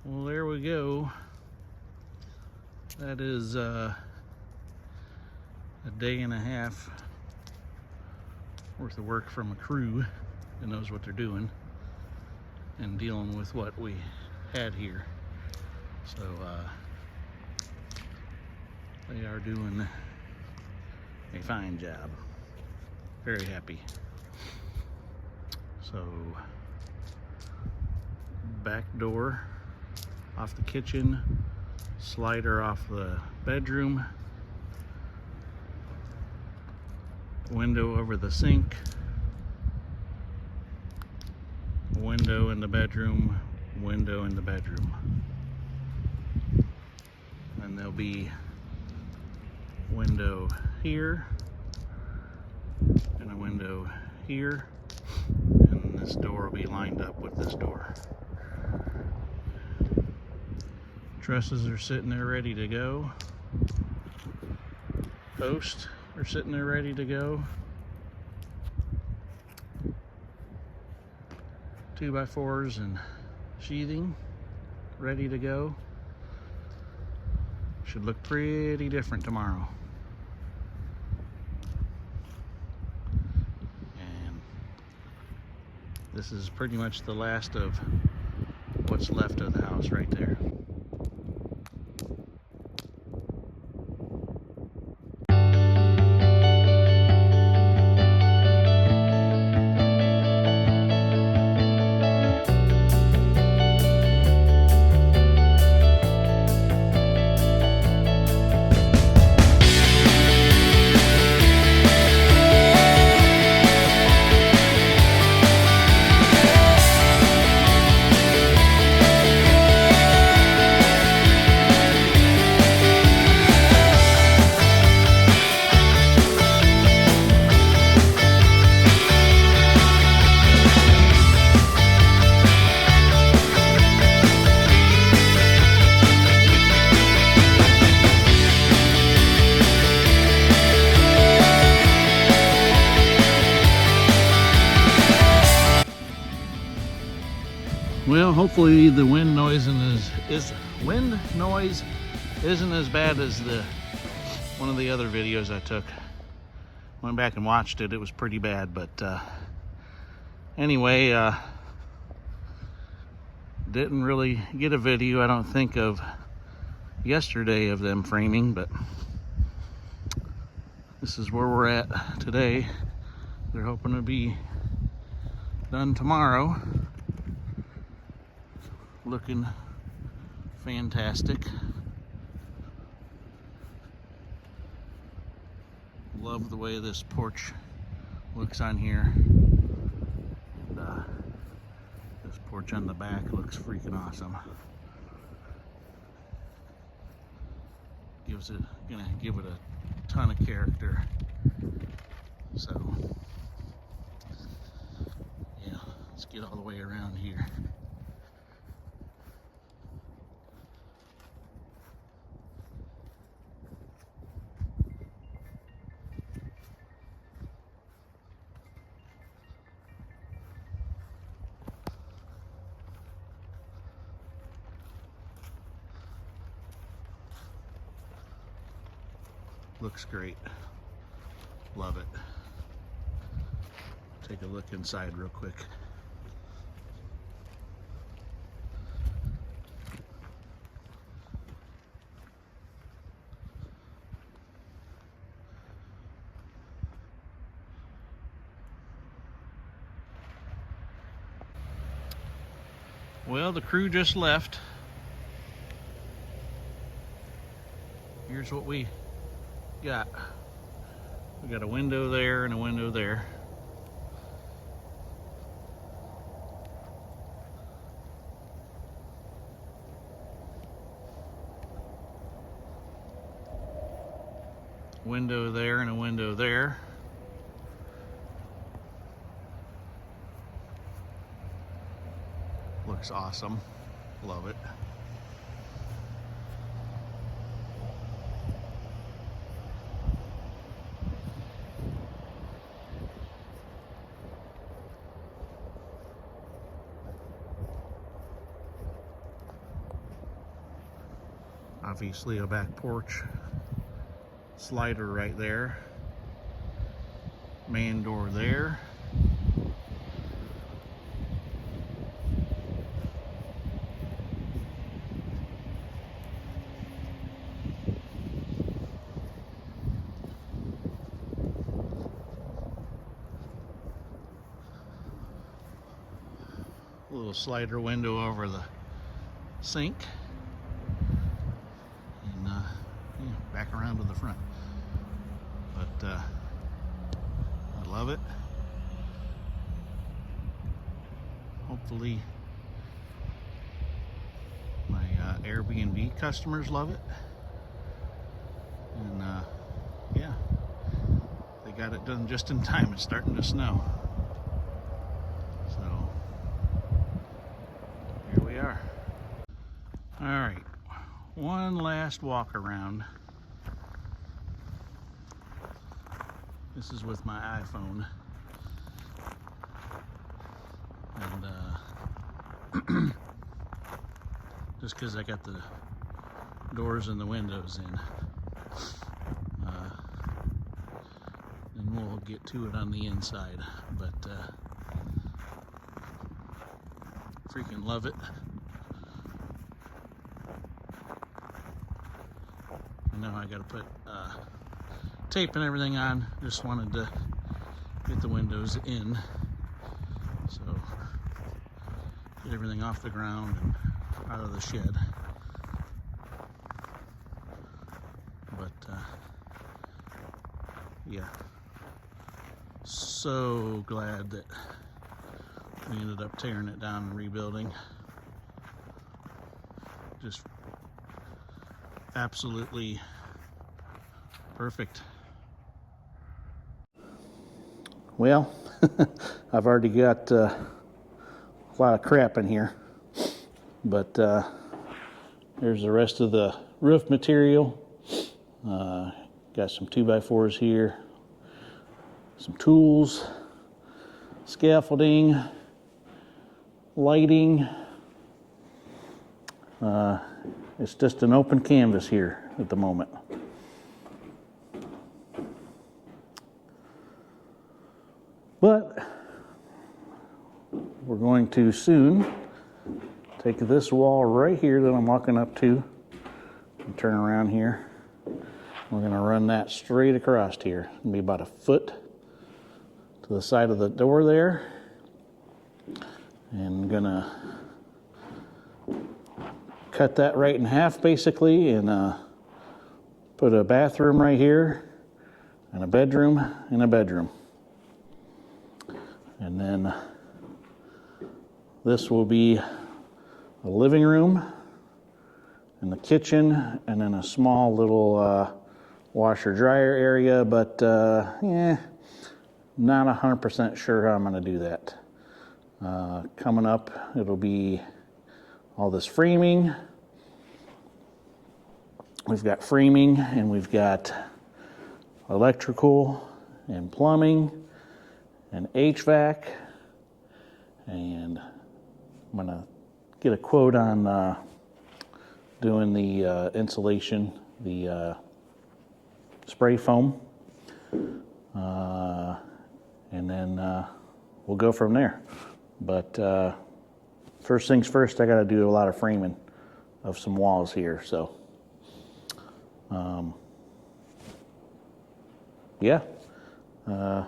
Well, there we go. That is a day and a half worth of work from a crew that knows what they're doing and dealing with what we had here. So they are doing a fine job. Very happy. So back door off the kitchen, slider off the bedroom, window over the sink, window in the bedroom, window in the bedroom. And there'll be window here and a window here, and this door will be lined up with this door. Trusses are sitting there ready to go. Posts are sitting there ready to go. 2x4s and sheathing ready to go. Should look pretty different tomorrow. And this is pretty much the last of what's left of the house right there. Well, hopefully the wind noise isn't as bad as one of the other videos I took. Went back and watched it. It was pretty bad, but anyway, didn't really get a video, I don't think, of yesterday of them framing, but this is where we're at today. They're hoping to be done tomorrow. Looking fantastic. Love the way this porch looks on here. And, this porch on the back looks freaking awesome. Gonna give it a ton of character. So yeah, let's get all the way around here. Looks great. Love it. Take a look inside real quick. Well, the crew just left. Here's what we got. We got a window there and a window there. Window there and a window there. Looks awesome. Love it. Obviously a back porch slider right there. Man door there. A little slider window over the sink. And yeah, back around to the front. But I love it. Hopefully my Airbnb customers love it. And yeah, they got it done just in time. It's starting to snow. So here we are. All right, one last walk around. This is with my iPhone. And just because I got the doors and the windows in, and we'll get to it on the inside. But freaking love it. I know I got to put tape and everything on. Just wanted to get the windows in, so get everything off the ground and out of the shed. But yeah, so glad that we ended up tearing it down and rebuilding. Just absolutely perfect. Well, I've already got a lot of crap in here, but there's the rest of the roof material. Got some 2x4s here, some tools, scaffolding, lighting. It's just an open canvas here at the moment. But we're going to soon take this wall right here that I'm walking up to and turn around here. We're going to run that straight across here. It'll be about a foot to the side of the door there. And I'm going to cut that right in half basically, and put a bathroom right here and a bedroom and a bedroom. And then this will be a living room and the kitchen, and then a small little washer dryer area, but yeah, not 100% sure how I'm going to do that. Coming up, it'll be all this framing. We've got framing, and we've got electrical and plumbing and HVAC, and I'm gonna get a quote on doing the insulation, the spray foam, and then we'll go from there. But first things first, I got to do a lot of framing of some walls here. So yeah, I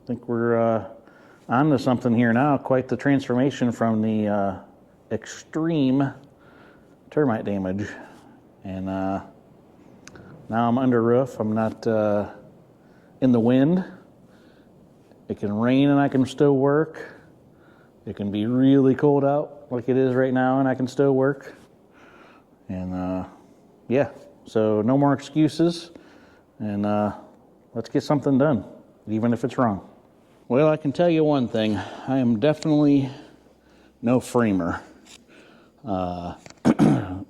think we're on to something here now. Quite the transformation from the extreme termite damage. And now I'm under roof. I'm not in the wind. It can rain and I can still work. It can be really cold out like it is right now and I can still work. And yeah, so no more excuses. And let's get something done, even if it's wrong. Well, I can tell you one thing. I am definitely no framer.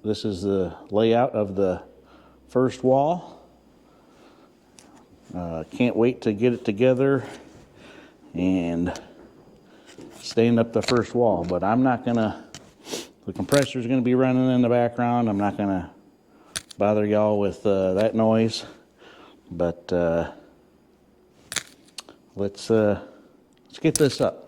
This is the layout of the first wall. Can't wait to get it together and stand up the first wall. But I'm not gonna, the compressor's gonna be running in the background. I'm not gonna bother y'all with that noise, but let's get this up.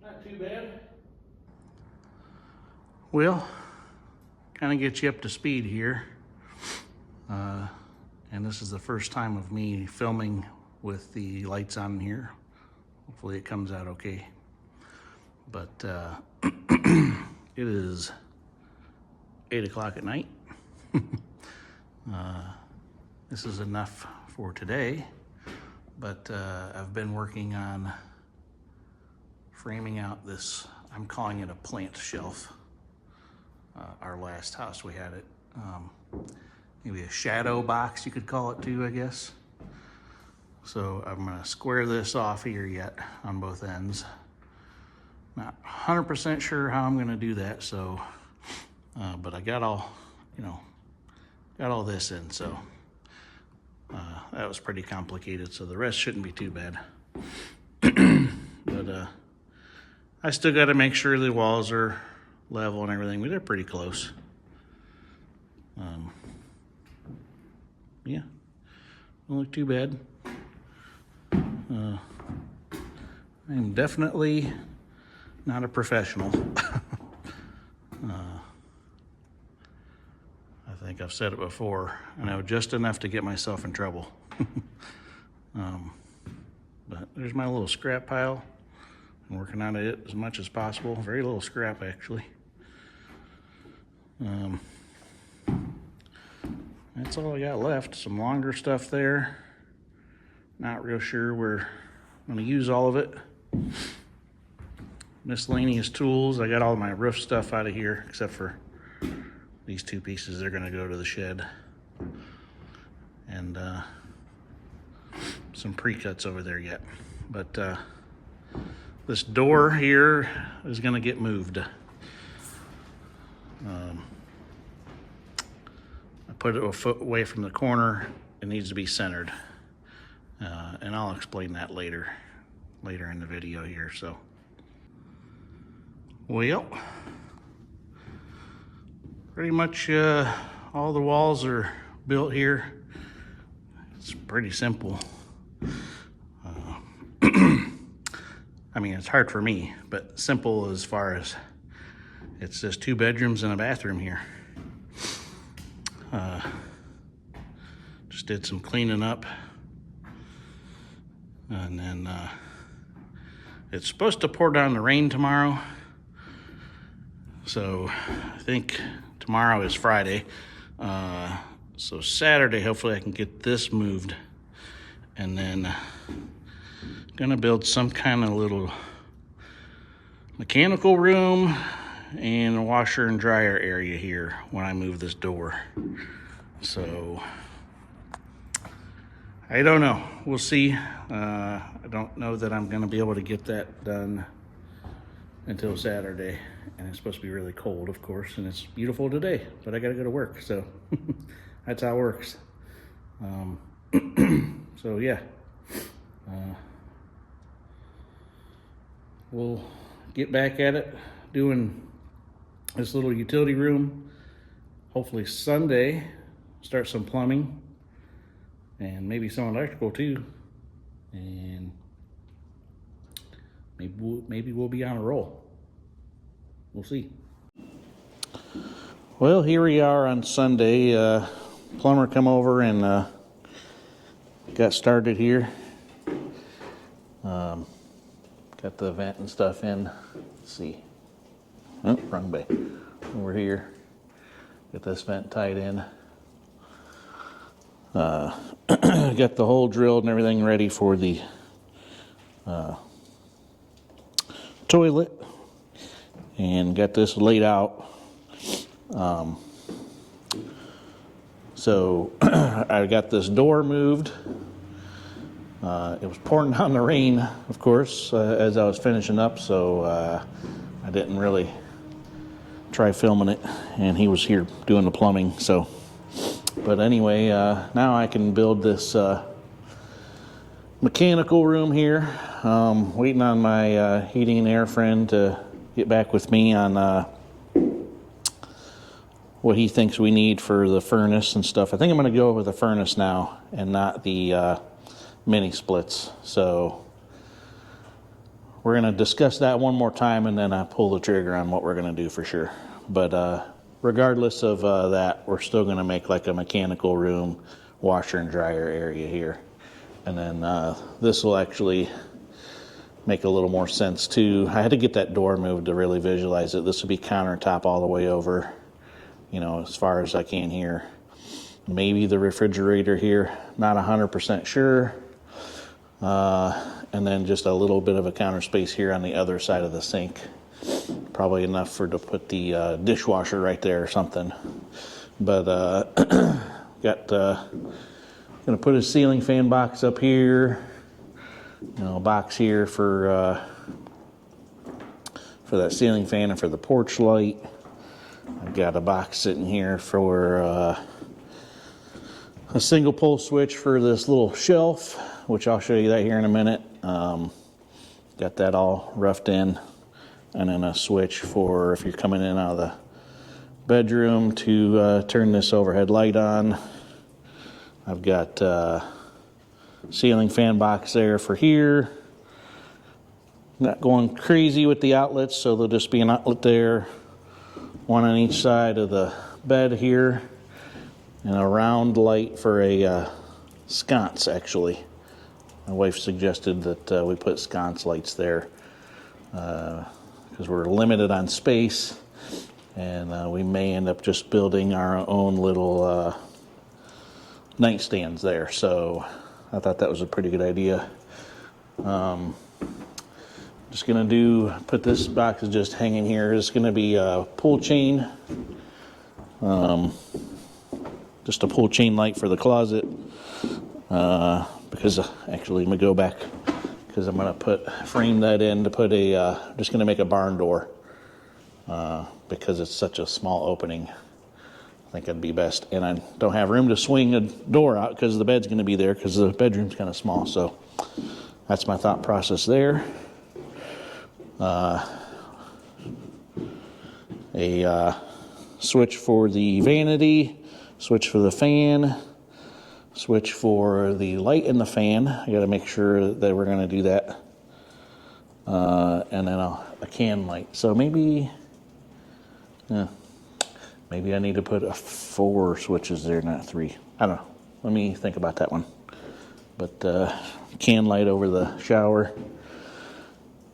Not too bad. Well, kind of get you up to speed here. And this is the first time of me filming with the lights on here. Hopefully it comes out okay. But it is 8 o'clock at night. This is enough for today, but I've been working on framing out this, I'm calling it a plant shelf. Our last house we had it, maybe a shadow box you could call it too, I guess. So I'm gonna square this off here yet on both ends. Not 100% sure how I'm gonna do that, so, but I got all, got all this in, so that was pretty complicated, so the rest shouldn't be too bad. But I still gotta make sure the walls are level and everything, but they're pretty close. Yeah, don't look too bad. I'm definitely not a professional. I think I've said it before. I know just enough to get myself in trouble. But there's my little scrap pile. I'm working on it as much as possible. Very little scrap, actually. That's all I got left. Some longer stuff there. Not real sure we're gonna use all of it. Miscellaneous tools. I got all my roof stuff out of here, except for these two pieces. They're gonna go to the shed. And some pre-cuts over there yet. But this door here is gonna get moved. I put it a foot away from the corner. It needs to be centered. And I'll explain that later in the video here, so. Well, pretty much all the walls are built here. It's pretty simple. I mean, it's hard for me, but simple as far as it's just 2 bedrooms and a bathroom here. Just did some cleaning up. And then it's supposed to pour down the rain tomorrow. So I think tomorrow is Friday. So Saturday, hopefully I can get this moved. And then gonna build some kind of little mechanical room and a washer and dryer area here when I move this door. So I don't know, we'll see. I don't know that I'm gonna be able to get that done until Saturday, and it's supposed to be really cold, of course, and it's beautiful today, but I gotta go to work, so that's how it works. So yeah, we'll get back at it doing this little utility room. Hopefully Sunday, start some plumbing and maybe some electrical too, and maybe we'll be on a roll. We'll see. Well, here we are on Sunday. Plumber come over and got started here. Got the vent and stuff in. Let's see. Oh, wrong bay. Over here. Get this vent tied in. Got the hole drilled and everything ready for the toilet. And got this laid out. So I got this door moved. It was pouring down the rain, of course, as I was finishing up, so I didn't really try filming it, and he was here doing the plumbing. So, but anyway, now I can build this mechanical room here. Waiting on my heating and air friend to get back with me on what he thinks we need for the furnace and stuff. I think I'm going to go with the furnace now and not the mini splits. So we're going to discuss that one more time, and then I pull the trigger on what we're going to do for sure. But regardless of that, we're still going to make like a mechanical room, washer and dryer area here. And then this will actually make a little more sense too. I had to get that door moved to really visualize it. This will be countertop all the way over, you know, as far as I can here. Maybe the refrigerator here, not 100% sure. And then just a little bit of a counter space here on the other side of the sink. Probably enough to put the dishwasher right there or something. But gonna put a ceiling fan box up here. You know, a box here for that ceiling fan and for the porch light. I've got a box sitting here for a single pole switch for this little shelf, which I'll show you that here in a minute. Got that all roughed in, and then a switch for if you're coming in out of the bedroom to turn this overhead light on. I've got ceiling fan box there for here. Not going crazy with the outlets, so there'll just be an outlet there, one on each side of the bed here, and a round light for a sconce, actually. My wife suggested that we put sconce lights there because we're limited on space, and we may end up just building our own little nightstands there. So I thought that was a pretty good idea. Just gonna put this box is just hanging here. It's gonna be a pull chain, just a pull chain light for the closet. Because actually, let me go back because I'm gonna frame that in to put just gonna make a barn door because it's such a small opening. I think it'd be best, and I don't have room to swing a door out because the bed's gonna be there because the bedroom's kind of small. So that's my thought process there. A switch for the vanity, switch for the fan, switch for the light in the fan. I got to make sure that we're going to do that. And then a can light. So maybe I need to put 4 switches there, not 3. I don't know. Let me think about that one. but can light over the shower.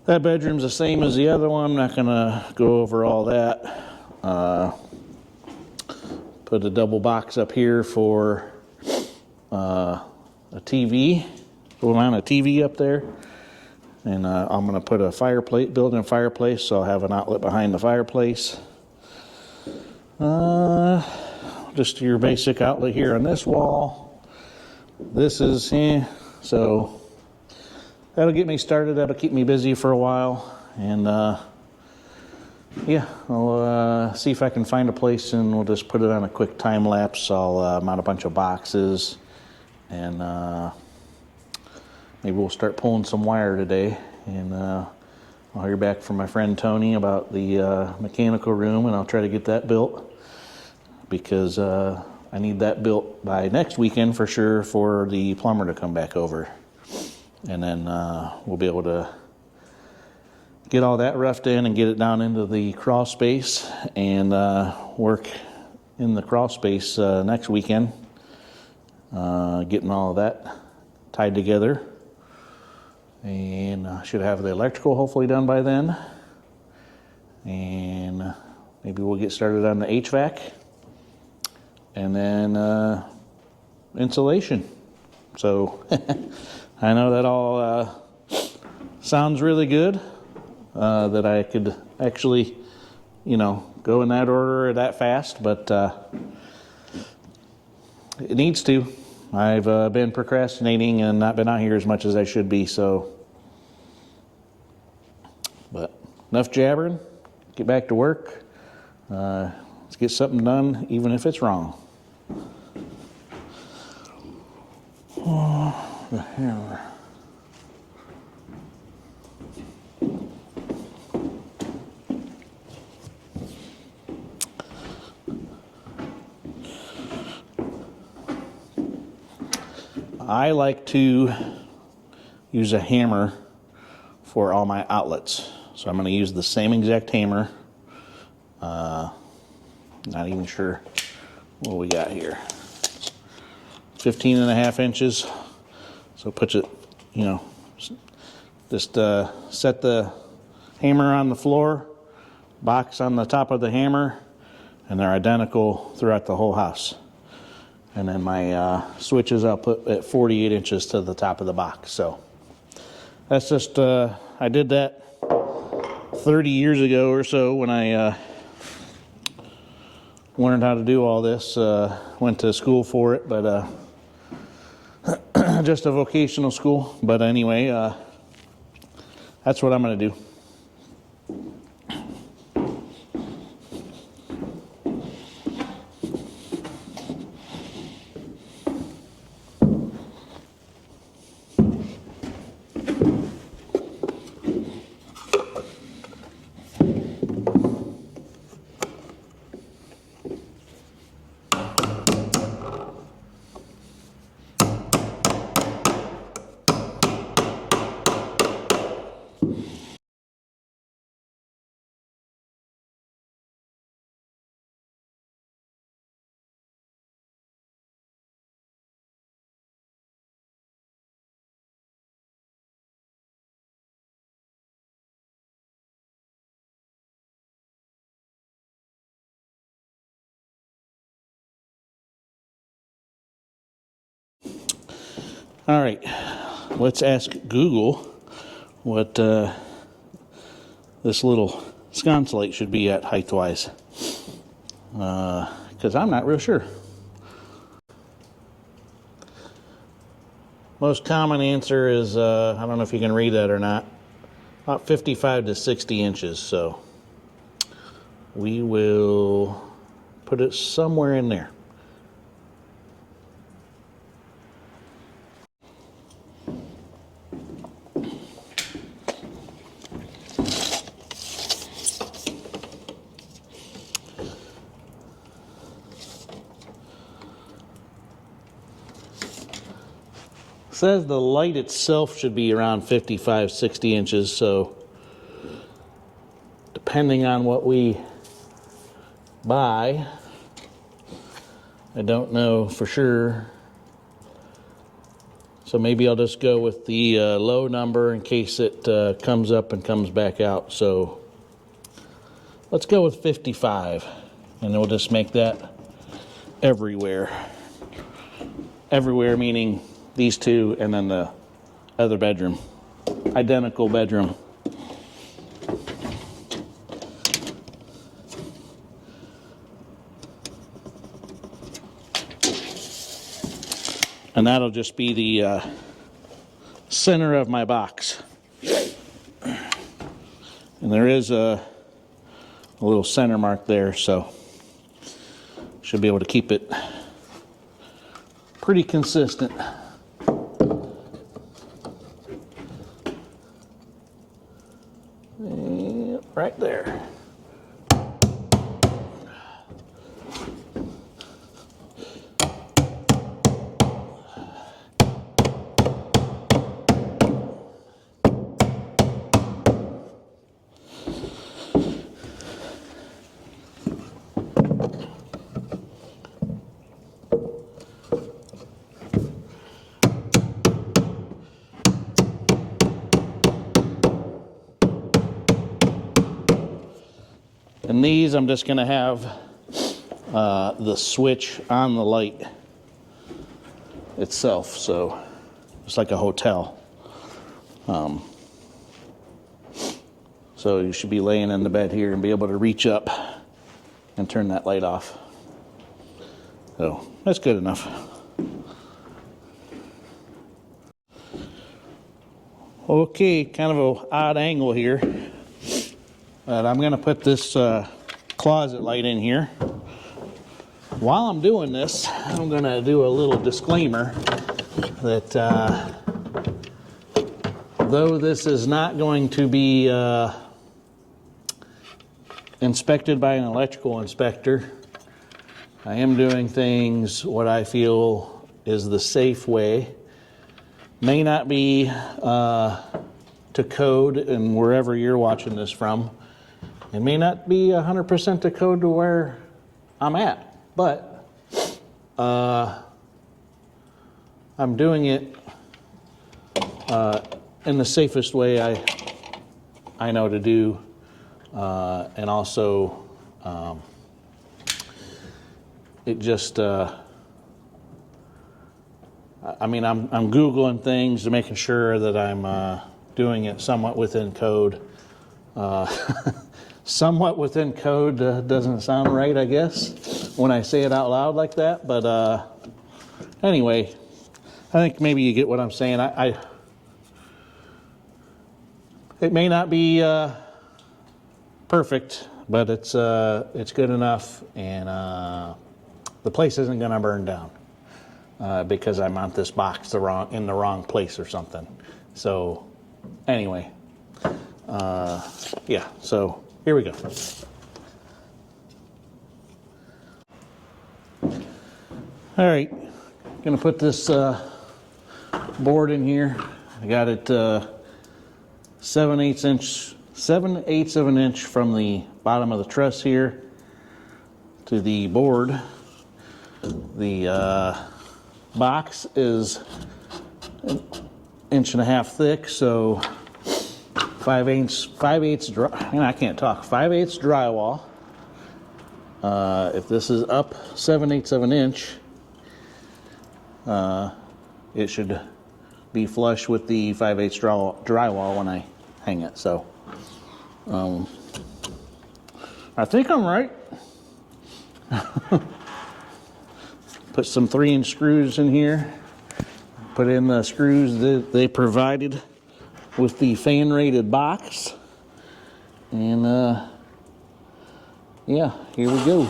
That bedroom's the same as the other one. I'm not gonna go over all that. Put a double box up here for a TV. We'll mount a TV up there. And I'm gonna put a fireplace, build in a fireplace, so I'll have an outlet behind the fireplace. Just your basic outlet here on this wall. This is, so that'll get me started. That'll keep me busy for a while. And yeah, I'll see if I can find a place and we'll just put it on a quick time lapse. I'll mount a bunch of boxes and maybe we'll start pulling some wire today. And I'll hear back from my friend Tony about the mechanical room, and I'll try to get that built because I need that built by next weekend for sure for the plumber to come back over. And then we'll be able to get all that roughed in and get it down into the crawl space and work in the crawl space next weekend, getting all of that tied together. And I should have the electrical hopefully done by then. And maybe we'll get started on the HVAC. And then insulation. So I know that all sounds really good. That I could actually, go in that order that fast, but it needs to. I've been procrastinating and not been out here as much as I should be, so. But enough jabbering, get back to work. Let's get something done, even if it's wrong. Oh, the hammer. I like to use a hammer for all my outlets. So I'm going to use the same exact hammer. Not even sure what we got here. 15.5 inches. So put it, just set the hammer on the floor, box on the top of the hammer, and they're identical throughout the whole house. And then my switches I'll put at 48 inches to the top of the box. So that's just, I did that 30 years ago or so when I learned how to do all this. Went to school for it, but just a vocational school. But anyway, that's what I'm going to do. All right, let's ask Google what this little sconce light should be at height-wise, because I'm not real sure. Most common answer is, I don't know if you can read that or not, about 55 to 60 inches, so we will put it somewhere in there. Says the light itself should be around 55, 60 inches, so depending on what we buy, I don't know for sure So maybe I'll just go with the low number in case it comes up and comes back out. So let's go with 55, and we'll just make that everywhere. Everywhere meaning these two and then the other bedroom. Identical bedroom. And that'll just be the center of my box. And there is a little center mark there, so should be able to keep it pretty consistent. And right there. And these, I'm just going to have the switch on the light itself, so it's like a hotel. So you should be laying in the bed here and be able to reach up and turn that light off. So that's good enough. Okay, kind of an odd angle here. But I'm going to put this closet light in here. While I'm doing this, I'm going to do a little disclaimer that though this is not going to be inspected by an electrical inspector, I am doing things what I feel is the safe way. May not be to code and wherever you're watching this from. It may not be 100% to code to where I'm at, but I'm doing it in the safest way I know to do, and also it just I mean I'm Googling things and making sure that I'm doing it somewhat within code. Somewhat within code doesn't sound right, I guess, when I say it out loud like that. But anyway, I think maybe you get what I'm saying. It may not be perfect, but it's good enough, and the place isn't going to burn down because I mount this box in the wrong place or something. So anyway, yeah. So. Here we go. All right, gonna put this board in here. I got it 7/8 of an inch from the bottom of the truss here to the board. The box is 1.5 inches thick, so 5/8 drywall. If this is up 7/8 of an inch, it should be flush with the 5/8 drywall when I hang it. So I think I'm right. Put some 3-inch screws in here. Put in the screws that they provided with the fan rated box, and yeah, here we go.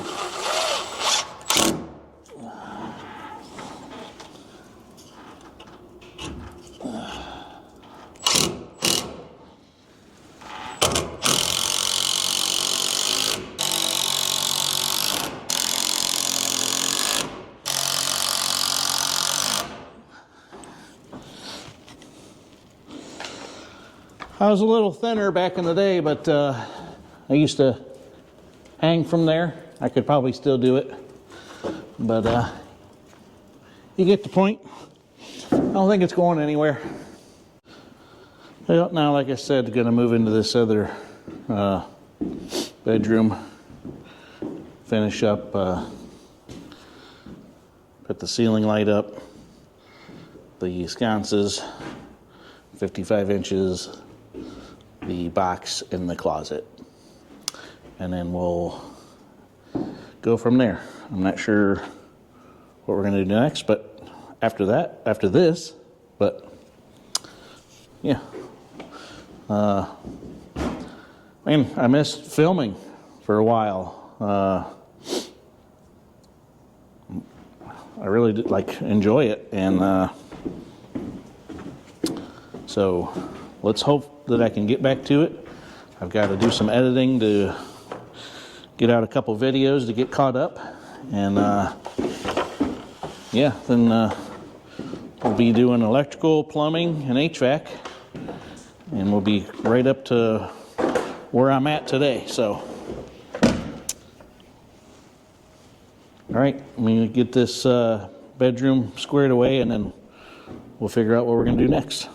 I was a little thinner back in the day, but I used to hang from there. I could probably still do it, but you get the point. don't think it's going anywhere. Well, now, like I said, going to move into this other bedroom, finish up, put the ceiling light up, the sconces, 55 inches, the box in the closet, and then we'll go from there. I'm not sure what we're going to do next, but after this, but yeah. Man, I missed filming for a while. I really did enjoy it, and so let's hope that I can get back to it. I've got to do some editing to get out a couple videos to get caught up, and yeah, then we'll be doing electrical, plumbing, and HVAC, and we'll be right up to where I'm at today. So, all right, I'm going to get this bedroom squared away, and then we'll figure out what we're going to do next.